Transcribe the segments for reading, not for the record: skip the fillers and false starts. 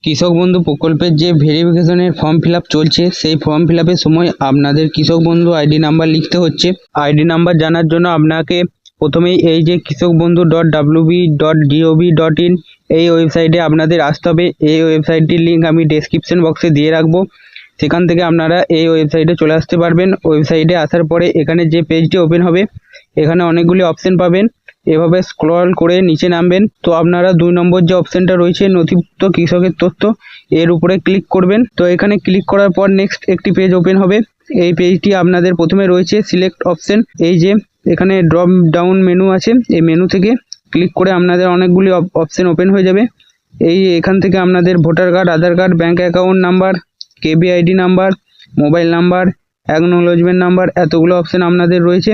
কৃষক বন্ধু প্রকল্পের যে ভেরিফিকেশনের ফর্ম ফিল আপ চলছে, সেই ফর্ম ফিল আপের সময় আপনাদের কৃষক বন্ধু আইডি নাম্বার লিখতে হচ্ছে। আইডি নাম্বার জানার জন্য আপনাকে প্রথমেই এই যে kৃষকবন্ধু.wb.gov.in এই ওয়েবসাইটে আপনাদের আসতে হবে। এই ওয়েবসাইটটির লিঙ্ক আমি ডেসক্রিপশন বক্সে দিয়ে রাখবো, সেখান থেকে আপনারা এই ওয়েবসাইটে চলে আসতে পারবেন। ওয়েবসাইটে আসার পরে এখানে যে পেজটি ওপেন হবে, এখানে অনেকগুলি অপশন পাবেন। এভাবে স্ক্রল করে নিচে নামবেন, তো আপনারা 2 নম্বর যে অপশনটা রয়েছে নথিভুক্ত কৃষকের তথ্য, এর উপরে ক্লিক করবেন। তো এখানে ক্লিক করার পর নেক্সট একটি পেজ ওপেন হবে। এই পেজটি আপনাদের প্রথমে রয়েছে সিলেক্ট অপশন, এই যে এখানে ড্রপ ডাউন মেনু আছে, এই মেনু থেকে ক্লিক করে আপনাদের অনেকগুলি অপশন ওপেন হয়ে যাবে। এখান থেকে আপনাদের voter card, Aadhaar card, bank account number, KBID number, mobile number, acknowledgement number, এতগুলো অপশন আপনাদের রয়েছে।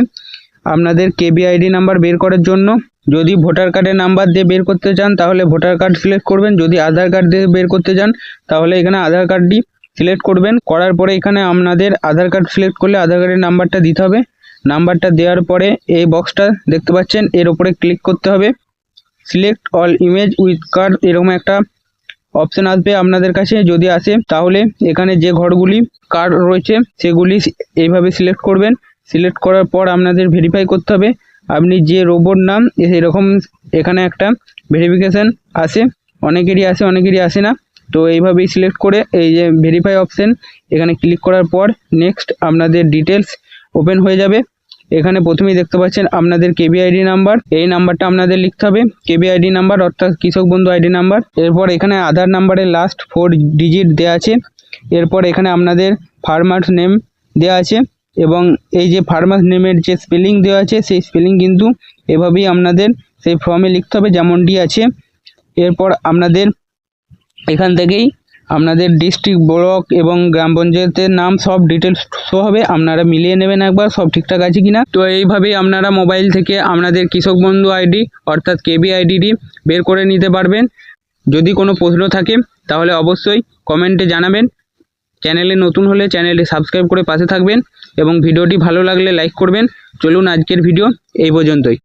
আপনাদের কেবিআইডি নাম্বার বের করার জন্য যদি ভোটার কার্ডের নাম্বার দিয়ে বের করতে চান তাহলে ভোটার কার্ড সিলেক্ট করবেন, যদি আধার কার্ড দিয়ে বের করতে চান তাহলে এখানে আধার কার্ডটি সিলেক্ট করবেন। করার পরে এখানে আপনাদের আধার কার্ড সিলেক্ট করলে আধার কার্ডের নাম্বারটা দিতে হবে। নাম্বারটা দেওয়ার পরে এই বক্সটা দেখতে পাচ্ছেন, এর উপরে ক্লিক করতে হবে। Select all image with card এরকম একটা অপশন আসবে আপনাদের কাছে, যদি আসে তাহলে এখানে যে ঘরগুলি কার্ড রয়েছে সেগুলি এইভাবে সিলেক্ট করবেন। সিলেক্ট করার পর আপনাদের ভেরিফাই করতে হবে আপনি যে রোবট নাম, এরকম এখানে একটা ভেরিফিকেশান আসে, অনেকেরই আসে অনেকেরই আসে না। তো এইভাবেই সিলেক্ট করে এই যে ভেরিফাই অপশন, এখানে ক্লিক করার পর নেক্সট আপনাদের ডিটেলস ওপেন হয়ে যাবে। এখানে প্রথমেই দেখতে পাচ্ছেন আপনাদের কেবিআইডি নাম্বার, এই নাম্বারটা আপনাদের লিখতে হবে, কেবিআইডি নাম্বার অর্থাৎ কৃষক বন্ধু আইডি নাম্বার। এরপর এখানে আধার নাম্বারের লাস্ট 4 ডিজিট দেওয়া আছে। এরপর এখানে আপনাদের ফার্মার্স নেম দেওয়া আছে, এবং এই যে ফার্মার্স নেমের যে স্পেলিং দেওয়া আছে সেই স্পেলিং কিন্তু এভাবেই আপনাদের সেই ফর্মে লিখতে হবে যেমনটি আছে। এরপর আপনাদের এখান থেকেই আপনাদের ডিস্ট্রিক্ট, ব্লক এবং গ্রাম পঞ্চায়েতের নাম সব ডিটেলস শো হবে, আপনারা মিলিয়ে নেবেন একবার সব ঠিকঠাক আছে কিনা। তো এইভাবেই আপনারা মোবাইল থেকে আপনাদের কৃষক বন্ধু আইডি অর্থাৎ কেবিআইডিটি বের করে নিতে পারবেন। যদি কোনো প্রশ্ন থাকে তাহলে অবশ্যই কমেন্টে জানাবেন। চ্যানেলে নতুন হলে চ্যানেলটি সাবস্ক্রাইব করে পাশে থাকবেন এবং ভিডিওটি ভালো লাগলে লাইক করবেন। চলুন আজকের ভিডিও এই পর্যন্তই।